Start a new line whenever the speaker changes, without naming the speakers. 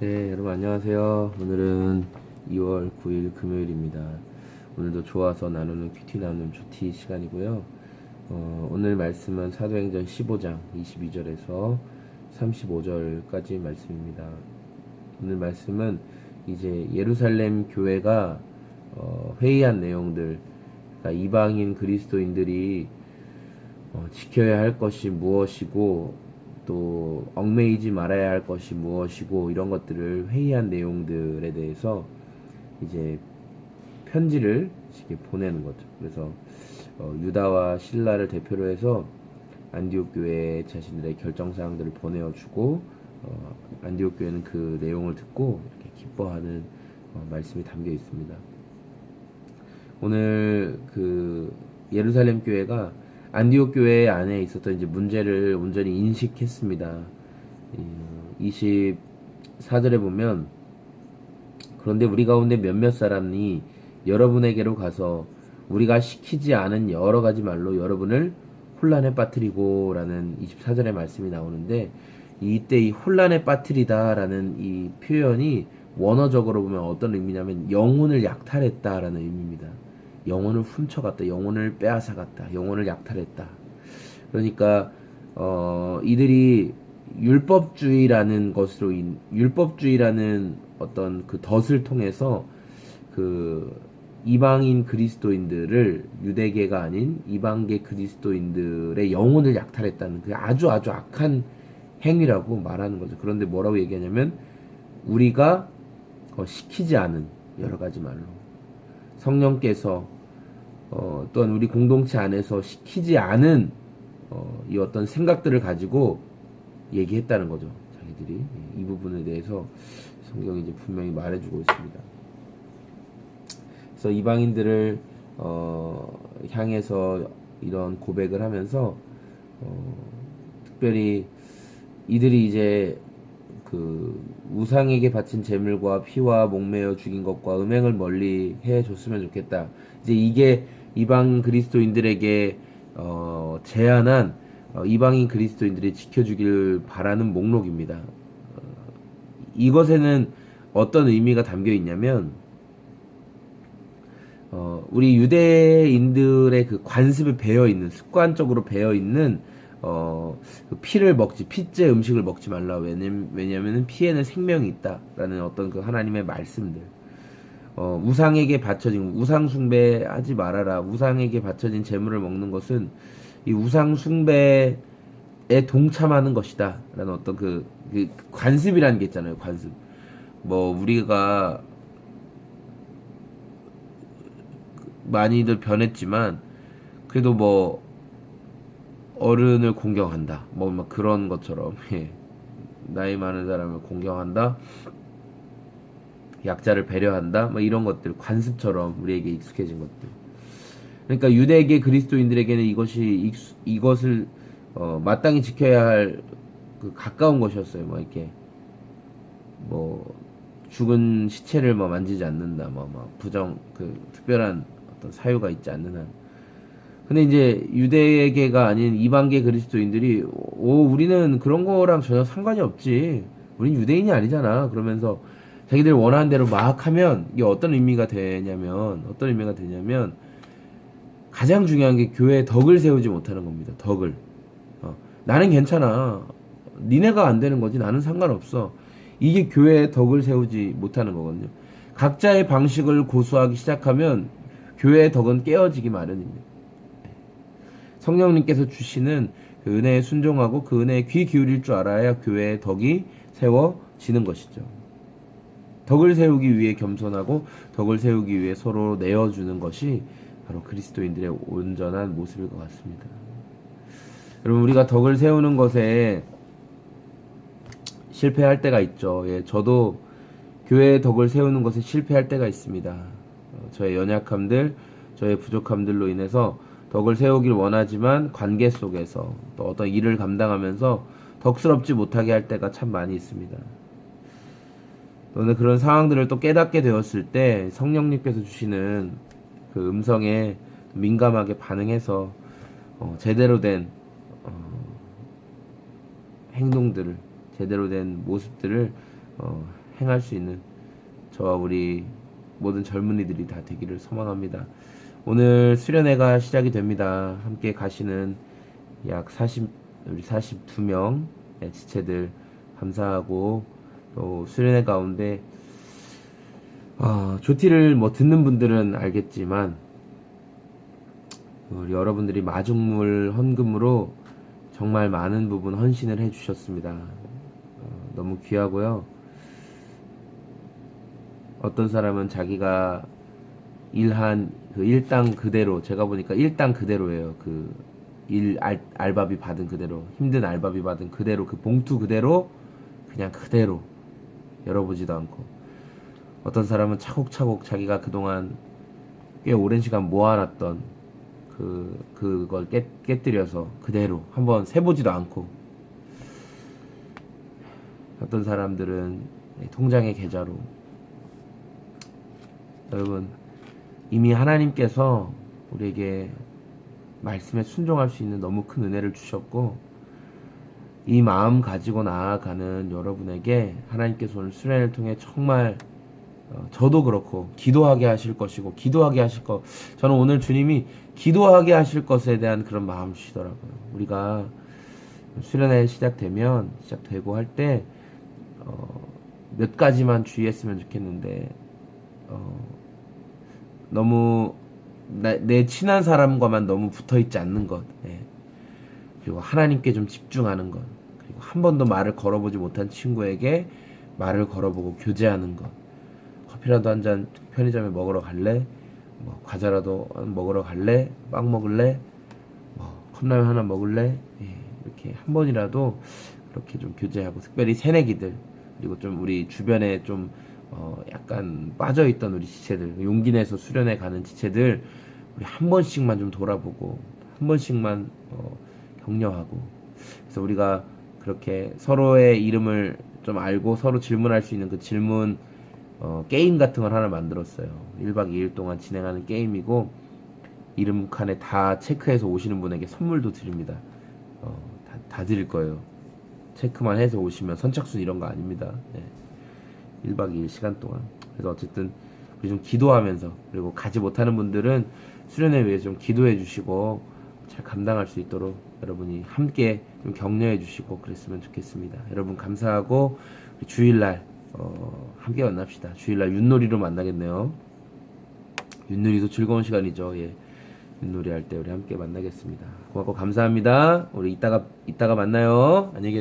네, 여러분 안녕하세요. 오늘은 2월 9일 금요일입니다. 오늘도 좋아서 나누는 큐티 나누는 큐티 시간이고요. 오늘 말씀은 사도행전 15장 22절에서 35절까지 말씀입니다. 오늘 말씀은 이제 예루살렘 교회가 회의한 내용들, 그러니까 이방인 그리스도인들이 지켜야 할 것이 무엇이고 또 얽매이지 말아야 할 것이 무엇이고 이런 것들을 회의한 내용들에 대해서 이제 편지를 이렇게 보내는 거죠. 그래서 유다와 실라를 대표로 해서 안디옥 교회에 자신들의 결정 사항들을 보내어 주고 안디옥 교회는 그 내용을 듣고 이렇게 기뻐하는 말씀이 담겨 있습니다. 오늘 그 예루살렘 교회가 안디옥 교회 안에 있었던 이제 문제를 온전히 인식했습니다. 24절에 보면 그런데 우리 가운데 몇몇 사람이 여러분에게로 가서 우리가 시키지 않은 여러 가지 말로 여러분을 혼란에 빠뜨리고 라는 24절의 말씀이 나오는데 이때 이 혼란에 빠뜨리다 라는 이 표현이 원어적으로 보면 어떤 의미냐면 영혼을 약탈했다 라는 의미입니다. 영혼을 훔쳐갔다, 영혼을 빼앗아갔다, 영혼을 약탈했다. 그러니까 이들이 율법주의라는 율법주의라는 어떤 그 덫을 통해서 그 이방인 그리스도인들을 유대계가 아닌 이방계 그리스도인들의 영혼을 약탈했다는 그 아주 악한 행위라고 말하는 거죠. 그런데 뭐라고 얘기하냐면 우리가 시키지 않은 여러 가지 말로 성령께서 또한 우리 공동체 안에서 시키지 않은 이 어떤 생각들을 가지고 얘기했다는 거죠. 자기들이 이 부분에 대해서 성경이 이제 분명히 말해주고 있습니다. 그래서 이방인들을 향해서 이런 고백을 하면서 특별히 이들이 이제 그 우상에게 바친 제물과 피와 목매어 죽인 것과 음행을 멀리 해 줬으면 좋겠다. 이제 이게 이방 그리스도인들에게 제안한 이방인 그리스도인들이 지켜주길 바라는 목록입니다. 이것에는 어떤 의미가 담겨 있냐면 우리 유대인들의 그 관습에 배어 있는 습관적으로 배어 있는 그 피를 먹지 피째 음식을 먹지 말라. 왜냐면은 피에는 생명이 있다라는 어떤 그 하나님의 말씀들. 우상에게 바쳐진 우상 숭배하지 말아라. 우상에게 바쳐진 제물을 먹는 것은 이 우상 숭배에 동참하는 것이다라는 어떤 그 관습이라는 게 있잖아요. 관습. 뭐 우리가 많이들 변했지만 그래도 뭐 어른을 공경한다. 뭐 막 그런 것처럼 나이 많은 사람을 공경한다. 약자를 배려한다. 뭐 이런 것들 관습처럼 우리에게 익숙해진 것들. 그러니까 유대계 그리스도인들에게는 이것을 마땅히 지켜야 할 그 가까운 것이었어요. 뭐 이렇게 뭐 죽은 시체를 뭐 만지지 않는다. 뭐 부정 그 특별한 어떤 사유가 있지 않는 한. 근데 이제 유대계가 아닌 이방계 그리스도인들이 우리는 그런 거랑 전혀 상관이 없지. 우린 유대인이 아니잖아. 그러면서 자기들 원하는 대로 막 하면 이게 어떤 의미가 되냐면 가장 중요한 게 교회에 덕을 세우지 못하는 겁니다. 덕을. 나는 괜찮아. 니네가 안 되는 거지. 나는 상관없어. 이게 교회에 덕을 세우지 못하는 거거든요. 각자의 방식을 고수하기 시작하면 교회의 덕은 깨어지기 마련입니다. 성령님께서 주시는 그 은혜에 순종하고 그 은혜에 귀 기울일 줄 알아야 교회의 덕이 세워지는 것이죠. 덕을 세우기 위해 겸손하고 덕을 세우기 위해 서로 내어주는 것이 바로 그리스도인들의 온전한 모습일 것 같습니다. 여러분, 우리가 덕을 세우는 것에 실패할 때가 있죠. 저도 교회의 덕을 세우는 것에 실패할 때가 있습니다. 저의 연약함들, 저의 부족함들로 인해서 덕을 세우길 원하지만 관계 속에서 또 어떤 일을 감당하면서 덕스럽지 못하게 할 때가 참 많이 있습니다. 또는 그런 상황들을 또 깨닫게 되었을 때 성령님께서 주시는 그 음성에 민감하게 반응해서 제대로 된 행동들을, 제대로 된 모습들을 행할 수 있는 저와 우리 모든 젊은이들이 다 되기를 소망합니다. 오늘 수련회가 시작이 됩니다. 함께 가시는 약 42명 지체들 감사하고, 또 수련회 가운데 조티를 뭐 듣는 분들은 알겠지만 우리 여러분들이 마중물 헌금으로 정말 많은 부분 헌신을 해주셨습니다. 너무 귀하고요. 어떤 사람은 자기가 일한 그 일당 그대로, 제가 보니까 일당 그대로예요. 그 알바비 받은 그대로, 힘든 알바비 받은 그대로, 그 봉투 그대로 그냥 그대로 열어보지도 않고, 어떤 사람은 차곡차곡 자기가 그동안 꽤 오랜 시간 모아놨던 그걸 깨뜨려서 그대로 한번 세보지도 않고, 어떤 사람들은 통장의 계좌로. 여러분, 이미 하나님께서 우리에게 말씀에 순종할 수 있는 너무 큰 은혜를 주셨고, 이 마음 가지고 나아가는 여러분에게 하나님께서 오늘 수련회를 통해 정말 저도 그렇고 기도하게 하실 것이고, 기도하게 하실 것, 저는 오늘 주님이 기도하게 하실 것에 대한 그런 마음 주시더라고요. 우리가 수련회 시작되고 할 때 몇 가지만 주의했으면 좋겠는데, 너무 내 친한 사람과만 너무 붙어있지 않는 것, 그리고 하나님께 좀 집중하는 것, 그리고 한 번도 말을 걸어보지 못한 친구에게 말을 걸어보고 교제하는 것, 커피라도 한 잔 편의점에 먹으러 갈래? 뭐 과자라도 먹으러 갈래? 빵 먹을래? 뭐 컵라면 하나 먹을래? 이렇게 한 번이라도 그렇게 좀 교제하고, 특별히 새내기들, 그리고 좀 우리 주변에 좀 약간 빠져있던 우리 지체들, 용기 내서 수련회 가는 지체들, 우리 한 번씩만 좀 돌아보고, 한 번씩만 격려하고. 그래서 우리가 그렇게 서로의 이름을 좀 알고 서로 질문할 수 있는 그 질문 게임 같은 걸 하나 만들었어요. 1박 2일 동안 진행하는 게임이고, 이름 칸에 다 체크해서 오시는 분에게 선물도 드립니다. 다 드릴 거예요. 체크만 해서 오시면, 선착순 이런 거 아닙니다. 1박 2일 시간 동안. 그래서 어쨌든 우리 좀 기도하면서, 그리고 가지 못하는 분들은 수련회 위해서 좀 기도해 주시고 잘 감당할 수 있도록 여러분이 함께 좀 격려해 주시고 그랬으면 좋겠습니다. 여러분 감사하고, 주일날 함께 만납시다. 주일날 윷놀이로 만나겠네요. 윷놀이도 즐거운 시간이죠. 윷놀이 할 때 우리 함께 만나겠습니다. 고맙고 감사합니다. 우리 이따가 만나요. 안녕히 계세요.